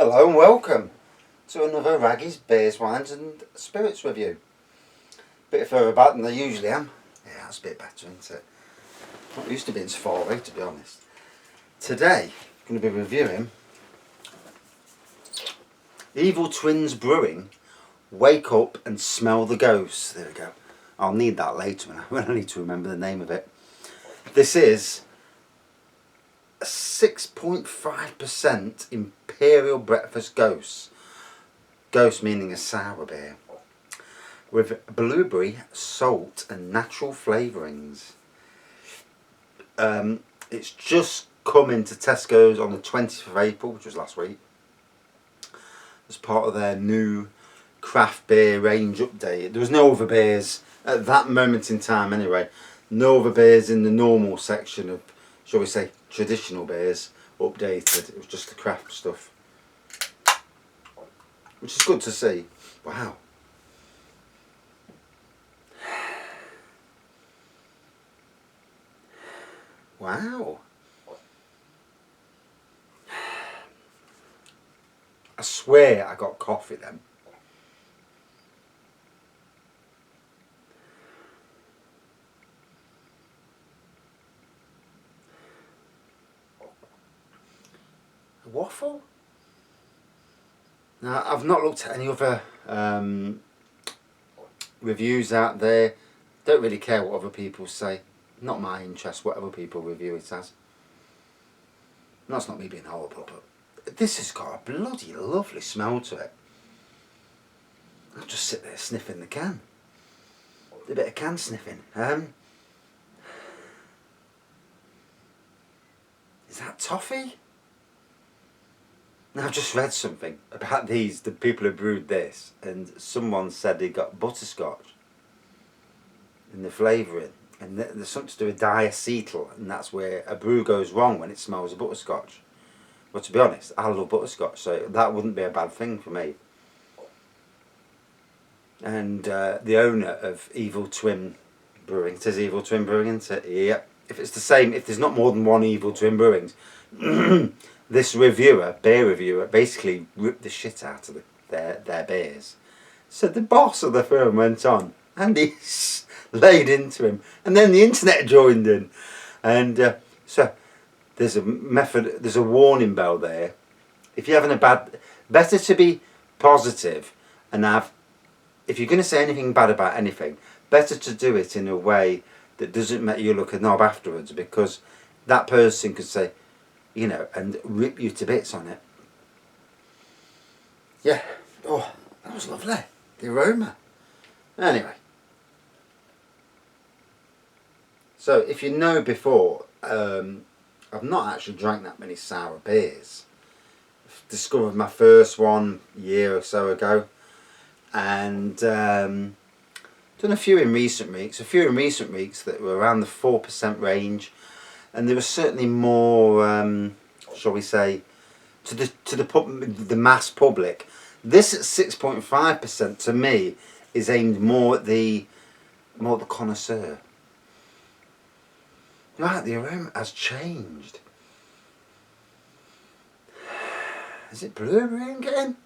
Hello and welcome to another Raggy's Beers, Wines and Spirits review. Bit further back than I usually am. Yeah, that's a bit better, isn't it? Not used to being so far away, to be honest. Today, I'm going to be reviewing Evil Twins Brewing, Wake Up and Smell the Ghost. There we go. I'll need that later when I need to remember the name of it. This is a 6.5% Imperial Breakfast Gose. Gose meaning a sour beer. With blueberry, salt and natural flavourings. It's just come into Tesco's on the 20th of April, which was last week, as part of their new craft beer range update. There was no other beers at that moment in time anyway. No other beers in the normal section of, shall we say, traditional beers updated. It was just the craft stuff, which is good to see. Wow. Wow. I swear I got coffee then. A waffle? Now, I've not looked at any other reviews out there. Don't really care what other people say. Not my interest, what other people review it as. And that's not me being horrible, but this has got a bloody lovely smell to it. I'll just sit there sniffing the can. A bit of can sniffing. Is that toffee? Now, I've just read something about the people who brewed this, and someone said they got butterscotch in the flavouring, and there's something to do with diacetyl, and that's where a brew goes wrong when it smells of butterscotch. But to be honest, I love butterscotch, so that wouldn't be a bad thing for me. And the owner of Evil Twin Brewing, it says Evil Twin Brewing, isn't it? Yep. If it's the same, if there's not more than one Evil Twin Brewings, this reviewer, beer reviewer, basically ripped the shit out of their beers. So the boss of the firm went on and he laid into him, and then the internet joined in, and so there's a warning bell there. If you're having better to be positive and if you're going to say anything bad about anything, better to do it in a way that doesn't make you look a knob afterwards, because that person could say, you know, and rip you to bits on it. Yeah. Oh, that was lovely. The aroma. Anyway. So, if you know before, I've not actually drank that many sour beers. I've discovered my first one a year or so ago. And done a few in recent weeks. That were around the 4% range. And there was certainly more, shall we say, to the mass public. This at 6.5% to me is aimed more at the connoisseur. Right, the aroma has changed. Is it blueberry again?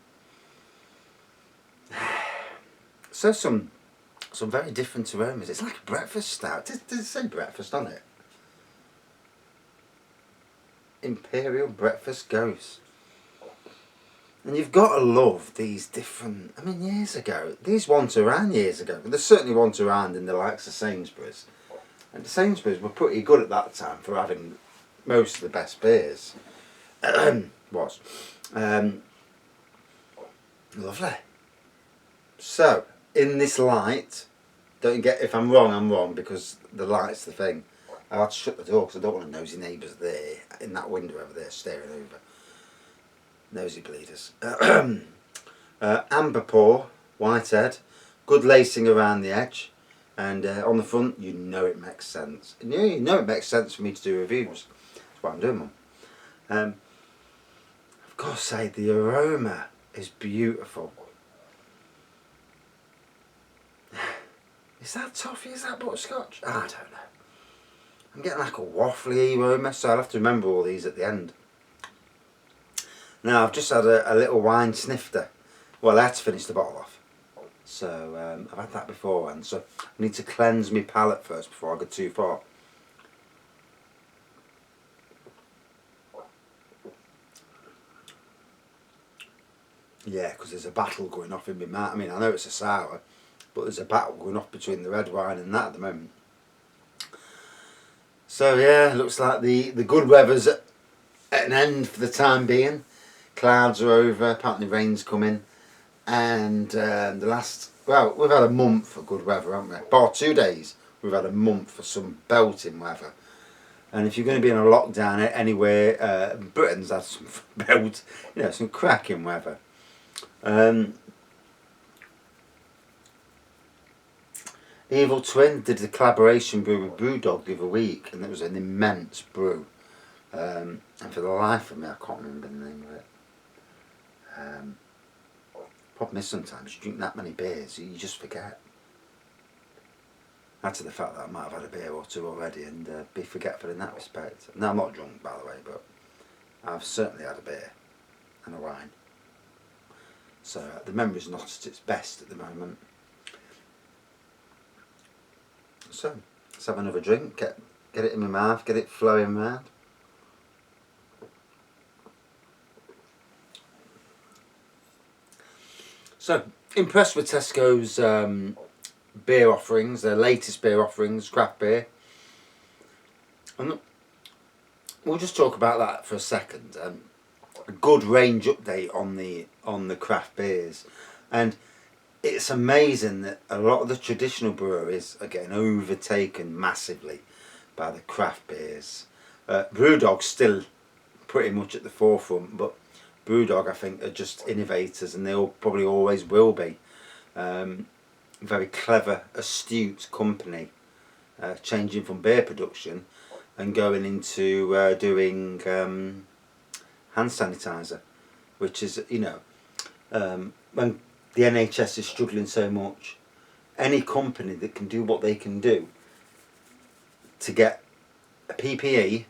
So some very different aromas. It's like a breakfast stout. Does it say breakfast on it? Imperial Breakfast Gose. And you've got to love these different, I mean, years ago, these weren't around years ago, but they certainly weren't around in the likes of Sainsbury's. And the Sainsbury's were pretty good at that time for having most of the best beers. Lovely. So, in this light, don't get, if I'm wrong, I'm wrong, because the light's the thing. I had to shut the door because I don't want nosy neighbours there in that window over there staring over. Nosy bleeders. Amber pour, whitehead, good lacing around the edge, and on the front, you know it makes sense. And you know it makes sense for me to do reviews. That's what I'm doing, Mum. I've got to say, the aroma is beautiful. Is that toffee? Is that butterscotch? I don't know. I'm getting like a waffly aroma, so I'll have to remember all these at the end. Now I've just had a little wine snifter. Well, I had to finish the bottle off. So I've had that before, and so I need to cleanse my palate first before I go too far. Yeah, because there's a battle going off in my mouth. I mean, I know it's a sour, but there's a battle going off between the red wine and that at the moment. So yeah, looks like the good weather's at an end for the time being. Clouds are over, apparently rain's coming, and we've had a month of good weather, haven't we? Bar 2 days, we've had a month for some belting weather. And if you're going to be in a lockdown anywhere, Britain's had some some cracking weather. Evil Twin did the collaboration brew with Brewdog the other week, and it was an immense brew. And for the life of me, I can't remember the name of it. Problem is, sometimes you drink that many beers, you just forget. Add to the fact that I might have had a beer or two already and be forgetful in that respect. Now, I'm not drunk, by the way, but I've certainly had a beer and a wine. So the memory's not at its best at the moment. So let's have another drink, get it in my mouth, get it flowing round. So, impressed with Tesco's beer offerings, their latest beer offerings, craft beer. And we'll just talk about that for a second. A good range update on the craft beers, and it's amazing that a lot of the traditional breweries are getting overtaken massively by the craft beers. Brewdog's still pretty much at the forefront, but Brewdog, I think, are just innovators, and they probably always will be. Very clever, astute company, changing from beer production and going into doing hand sanitizer, which is, when the NHS is struggling so much, any company that can do what they can do to get a PPE,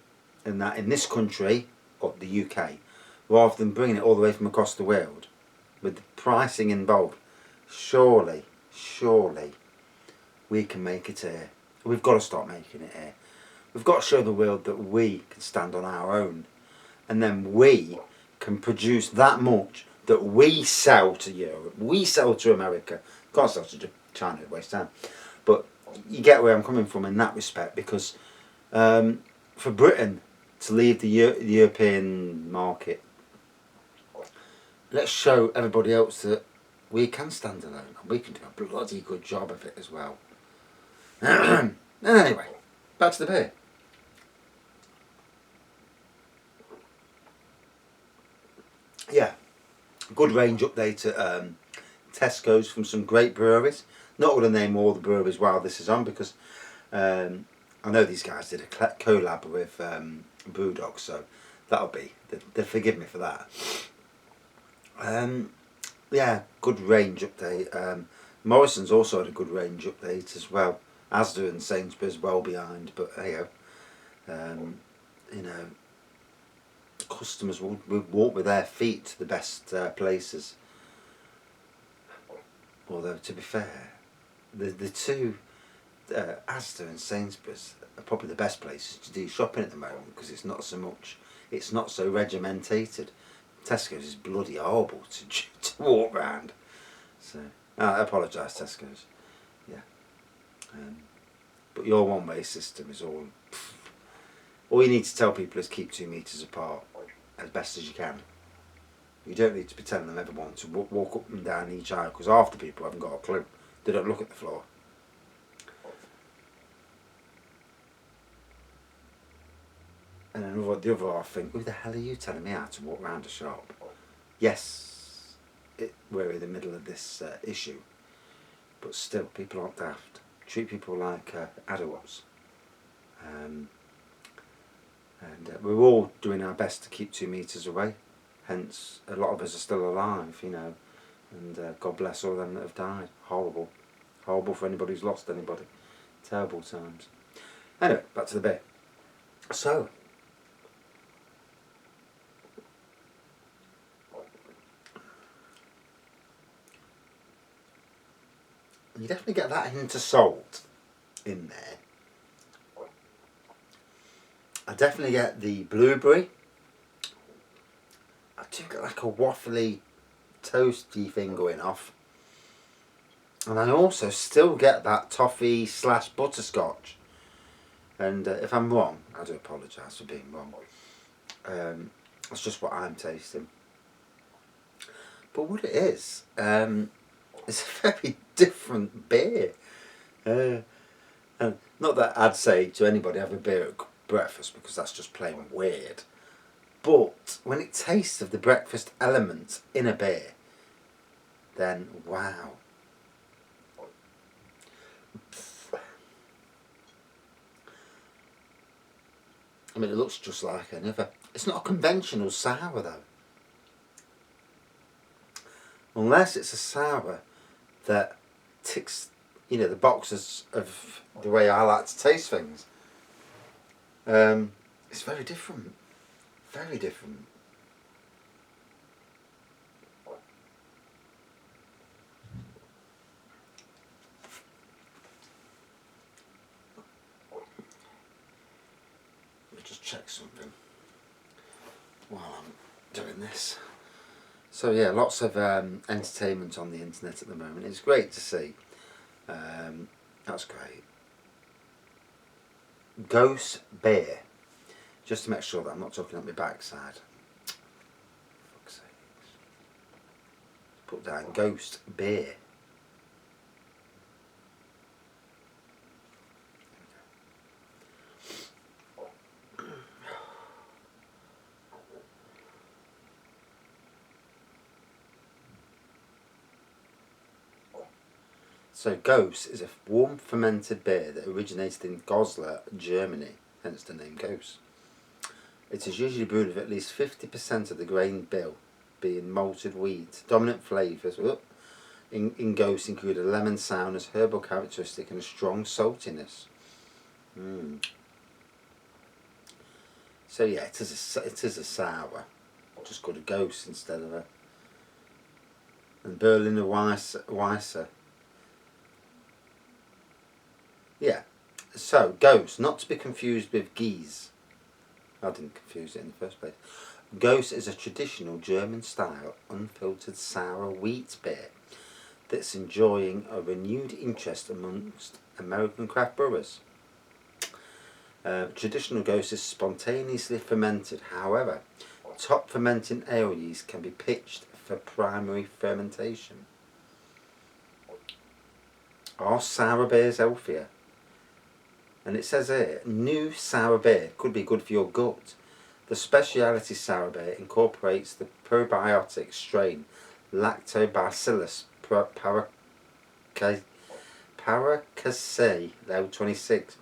and that in this country or the UK, rather than bringing it all the way from across the world, with the pricing involved, surely we can make it here. We've got to start making it here. We've got to show the world that we can stand on our own, and then we can produce that much that we sell to Europe, we sell to America. Can't sell to China, it wastes time. But you get where I'm coming from in that respect, because for Britain to leave the European market, let's show everybody else that we can stand alone, and we can do a bloody good job of it as well. Anyway, back to the beer. Yeah, good range update at Tesco's from some great breweries. Not going to name all the breweries while this is on, because I know these guys did a collab with Brewdog, so that'll be, they'll forgive me for that. Yeah, good range update. Morrison's also had a good range update as well. Asda and Sainsbury's well behind, but hey, customers will walk with their feet to the best places. Although, to be fair, the two, Asda and Sainsbury's, are probably the best places to do shopping at the moment, because it's not so regimentated. Tesco's is bloody horrible to walk round. So I apologise, Tesco's. Yeah. But your one-way system is all you need to tell people is keep 2 metres apart as best as you can. You don't need to be telling them everyone to walk up and down each aisle, because half the people haven't got a clue. They don't look at the floor. And then the other half think, who the hell are you telling me how to walk around a shop? Yes, we're in the middle of this issue, but still, people aren't daft. Treat people like adults. And we're all doing our best to keep 2 metres away. Hence, a lot of us are still alive, and God bless all them that have died. Horrible. Horrible for anybody who's lost anybody. Terrible times. Anyway, back to the beer. So, You definitely get that hint of salt in there. I definitely get the blueberry. I do get like a waffly, toasty thing going off. And I also still get that toffee / butterscotch. And if I'm wrong, I do apologise for being wrong. That's just what I'm tasting. But what it is, it's a very different beer. And not that I'd say to anybody have a beer at breakfast, because that's just plain weird. But when it tastes of the breakfast elements in a beer, then wow. I mean, it looks just like another. It's not a conventional sour though. Unless it's a sour that ticks, the boxes of the way I like to taste things. It's very different. Very different. Let me just check something while I'm doing this. So yeah, lots of entertainment on the internet at the moment. It's great to see. That's great. Gose beer. Just to make sure that I'm not talking up my backside. Fuck's sake. Put down Ghost beer. So Gose is a warm fermented beer that originated in Gose, Germany, hence the name Gose. It is usually brewed with at least 50% of the grain bill being malted wheat. Dominant flavours in Gose include a lemon sourness, herbal characteristic and a strong saltiness. So yeah, it is a sour. Just called a Gose instead of a... And Berliner Weisse. Yeah, so Gose, not to be confused with Gise. I didn't confuse it in the first place. Gose is a traditional German-style, unfiltered sour wheat beer that's enjoying a renewed interest amongst American craft brewers. Traditional Gose is spontaneously fermented. However, top fermenting ale yeast can be pitched for primary fermentation. Are sour beers healthier? And it says here, new sour beer could be good for your gut. The specialty sour beer incorporates the probiotic strain Lactobacillus paracasei L26,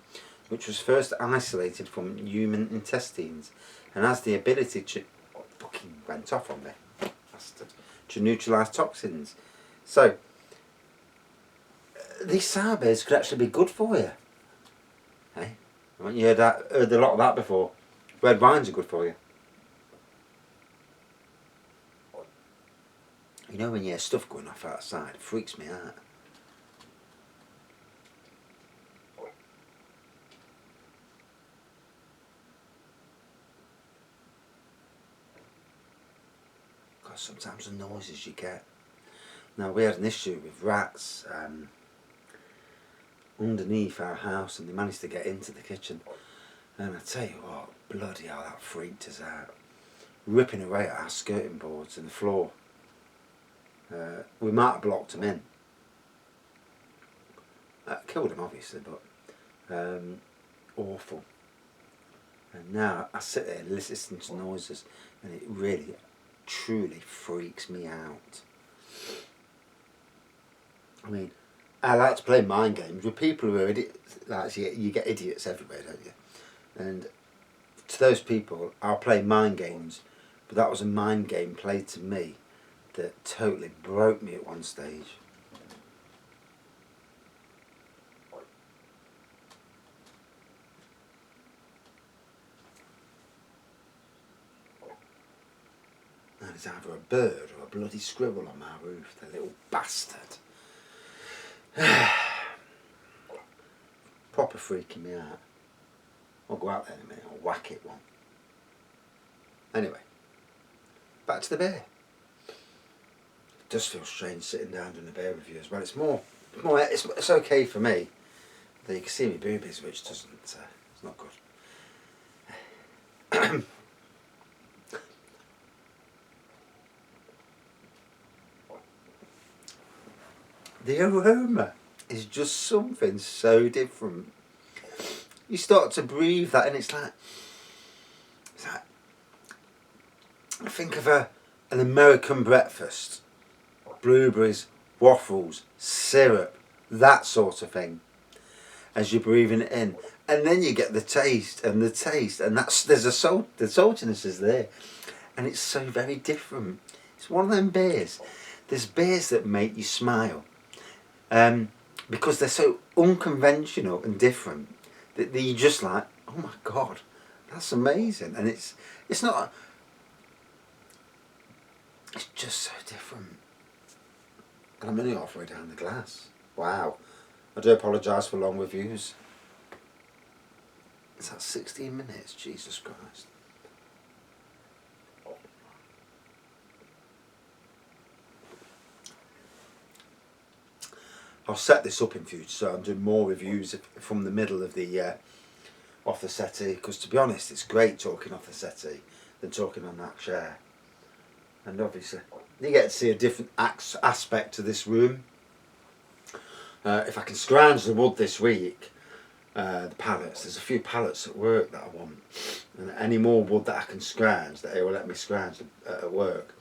which was first isolated from human intestines and has the ability to... Fucking went off on me, bastard. To neutralise toxins. So, these sour beers could actually be good for you. Hey, haven't you heard a lot of that before? Red wines are good for you. You know when you hear stuff going off outside, it freaks me out. Because sometimes the noises you get. Now we had an issue with rats underneath our house, and they managed to get into the kitchen. And I tell you what, bloody hell, that freaked us out. Ripping away at our skirting boards and the floor. We might have blocked them in. Killed them obviously, but awful. And now I sit there listening to noises, and it really, truly freaks me out. I mean, I like to play mind games with people who are idiots. Like, you get idiots everywhere, don't you? And to those people, I'll play mind games, but that was a mind game played to me that totally broke me at one stage. And it's either a bird or a bloody squirrel on my roof, the little bastard. Proper freaking me out. I'll go out there in a minute, I'll whack it one. Anyway, back to the beer. It does feel strange sitting down doing a beer review as well. It's okay for me. Though you can see me boobies, which doesn't, it's not good. The aroma is just something so different. You start to breathe that and it's like think of an American breakfast. Blueberries, waffles, syrup, that sort of thing. As you're breathing it in. And then you get the taste, and there's the saltiness is there. And it's so very different. It's one of them beers. There's beers that make you smile. Because they're so unconventional and different that you're just like, oh my God, that's amazing. And it's just so different. And I'm only halfway down the glass. Wow. I do apologise for long reviews. Is that 16 minutes? Jesus Christ. I'll set this up in future, so I'm doing more reviews from the middle of the off the settee, because to be honest, it's great talking off the settee than talking on that chair. And obviously, you get to see a different aspect to this room. If I can scrounge the wood this week, the pallets, there's a few pallets at work that I want, and any more wood that I can scrounge, that it will let me scrounge at work.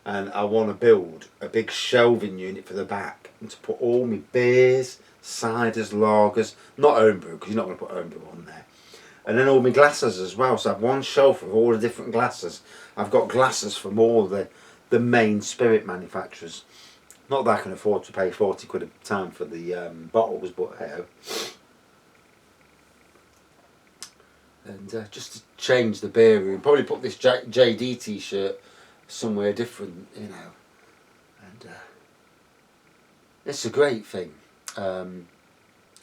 And I want to build a big shelving unit for the back and to put all my beers, ciders, lagers, not homebrew, because you're not going to put homebrew on there. And then all my glasses as well, so I have one shelf of all the different glasses. I've got glasses from all the main spirit manufacturers. Not that I can afford to pay 40 quid a time for the bottles, but hey. And just to change the beer room, probably put this JD t-shirt somewhere different, you know. And it's a great thing. I'm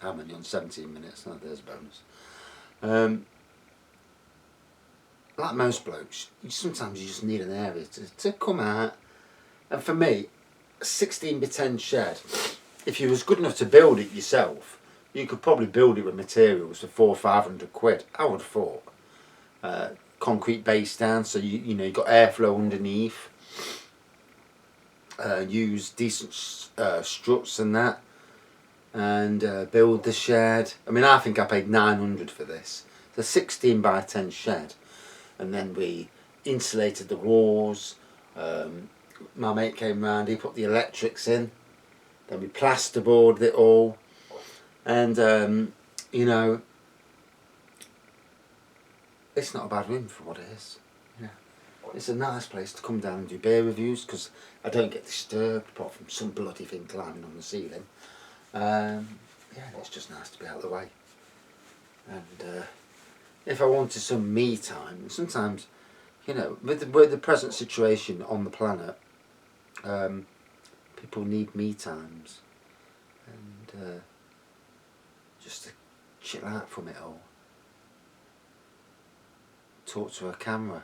only on 17 minutes, no, there's a bonus. Like most blokes, sometimes you just need an area to come out. And for me, a 16x10 shed, if you was good enough to build it yourself, you could probably build it with materials for 400 or 500 quid, I would have thought. Concrete base down, so you know, you've got airflow underneath. Use decent struts and that, and build the shed. I mean, I think I paid 900 for this. It's a 16x10 shed, and then we insulated the walls. My mate came round, he put the electrics in, then we plasterboarded it all, and you know, it's not a bad room for what it is. Yeah. It's a nice place to come down and do beer reviews, because I don't get disturbed apart from some bloody thing climbing on the ceiling. Yeah, it's just nice to be out of the way. And if I wanted some me time, sometimes, you know, with the present situation on the planet, people need me times, and just to chill out from it all. Talk to a camera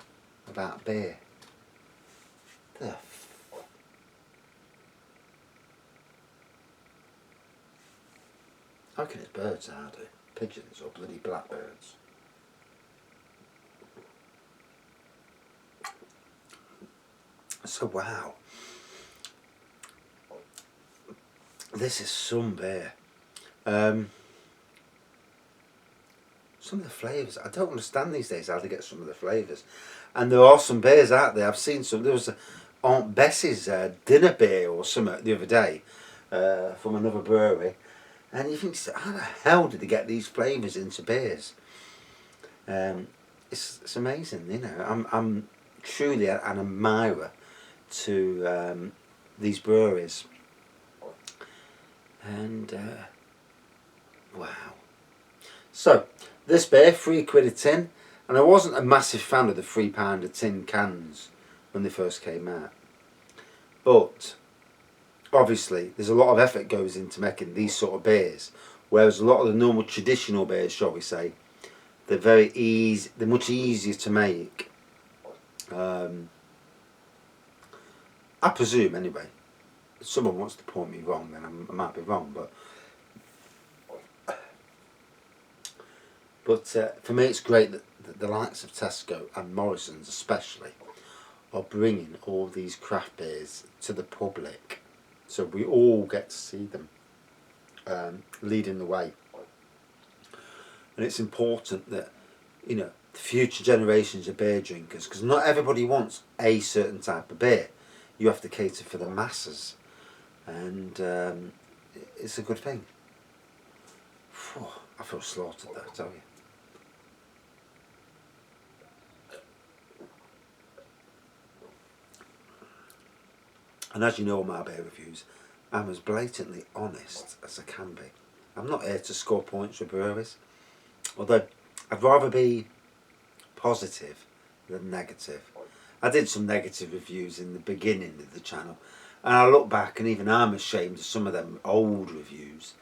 about beer. I reckon it's birds out there. Pigeons or bloody blackbirds. So wow. This is some beer. Some of the flavours, I don't understand these days how to get some of the flavours. And there are some beers out there. I've seen some. There was Aunt Bessie's dinner beer or something the other day from another brewery. And you think, how the hell did they get these flavours into beers? It's amazing, you know. I'm truly an admirer to these breweries. And wow. So this beer, £3 a tin, and I wasn't a massive fan of the £3 tin cans when they first came out. But obviously there's a lot of effort goes into making these sort of beers, whereas a lot of the normal traditional beers, shall we say, they're they're much easier to make. I presume anyway. If someone wants to point me wrong, then I might be wrong, but for me it's great that the likes of Tesco and Morrison's especially are bringing all these craft beers to the public, so we all get to see them leading the way. And it's important that, you know, the future generations of beer drinkers, because not everybody wants a certain type of beer. You have to cater for the masses, and it's a good thing. Whew, I feel slaughtered though, I tell you. And as you know, my beer reviews, I'm as blatantly honest as I can be. I'm not here to score points for breweries, although I'd rather be positive than negative. I did some negative reviews in the beginning of the channel, and I look back and even I'm ashamed of some of them old reviews.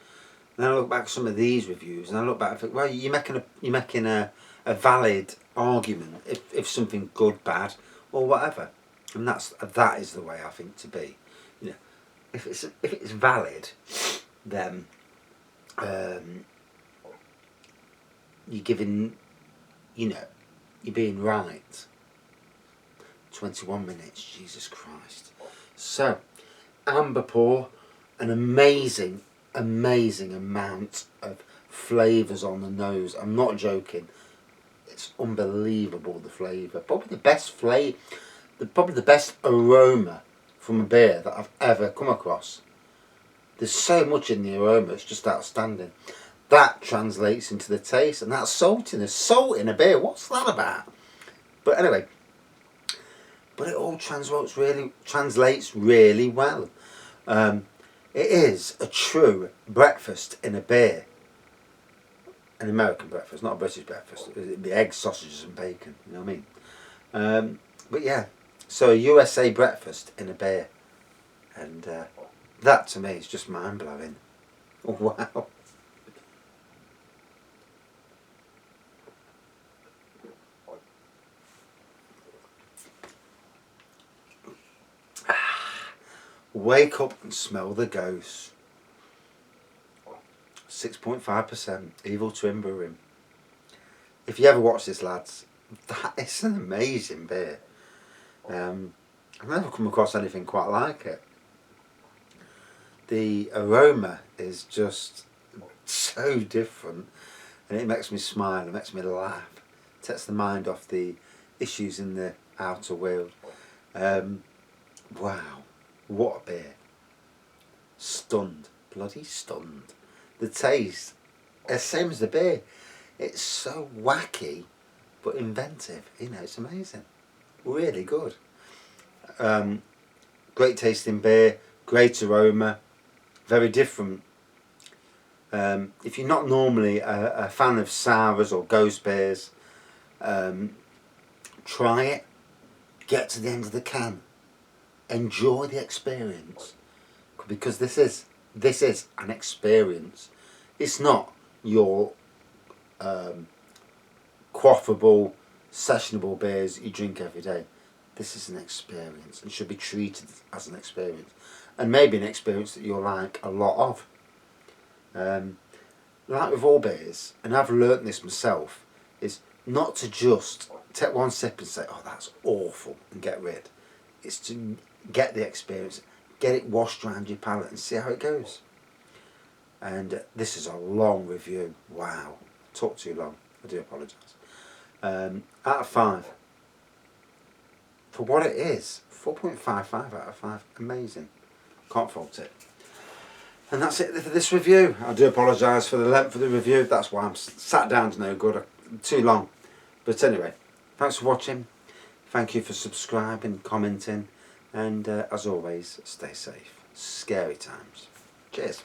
And I look back at some of these reviews and I look back and think, well, you're making a valid argument if something good, bad, or whatever. And that is the way I think to be. You know, if it's valid, then you're giving, you know, you're being right. 21 minutes, Jesus Christ. So, amber pour, an amazing amount of flavours on the nose. I'm not joking. It's unbelievable, the flavour. Probably the best aroma from a beer that I've ever come across. There's so much in the aroma, it's just outstanding. That translates into the taste, and that saltiness. Salt in a beer, what's that about? But anyway, but it all translates really well. It is a true breakfast in a beer. An American breakfast, not a British breakfast. It'd be eggs, sausages and bacon, you know what I mean? But yeah, so a USA breakfast in a beer. And that to me is just mind-blowing. Wow. Wake up and smell the Gose. 6.5% Evil Twin Brewing. If you ever watch this, lads, that is an amazing beer. I've never come across anything quite like it. The aroma is just so different, and it makes me smile, it makes me laugh, it takes the mind off the issues in the outer world. Wow, what a beer. Stunned, bloody stunned. The taste, the same as the beer, it's so wacky but inventive, you know, it's amazing, really good. Great tasting beer, great aroma, very different. If you're not normally a fan of sours or ghost beers, try it, get to the end of the can, enjoy the experience, because this is an experience. It's not your quaffable, sessionable beers you drink every day. This is an experience and should be treated as an experience, and maybe an experience that you'll like a lot of. Like with all beers, and I've learnt this myself, is not to just take one sip and say, oh, that's awful, and get rid. It's to get the experience, get it washed around your palate and see how it goes. And this is a long review. Wow, talked too long, I do apologise. Out of 5. For what it is, 4.55 out of 5, amazing. Can't fault it. And that's it for this review. I do apologise for the length of the review, that's why I'm sat down's no good, too long. But anyway, thanks for watching, thank you for subscribing, commenting, and as always, stay safe. Scary times. Cheers.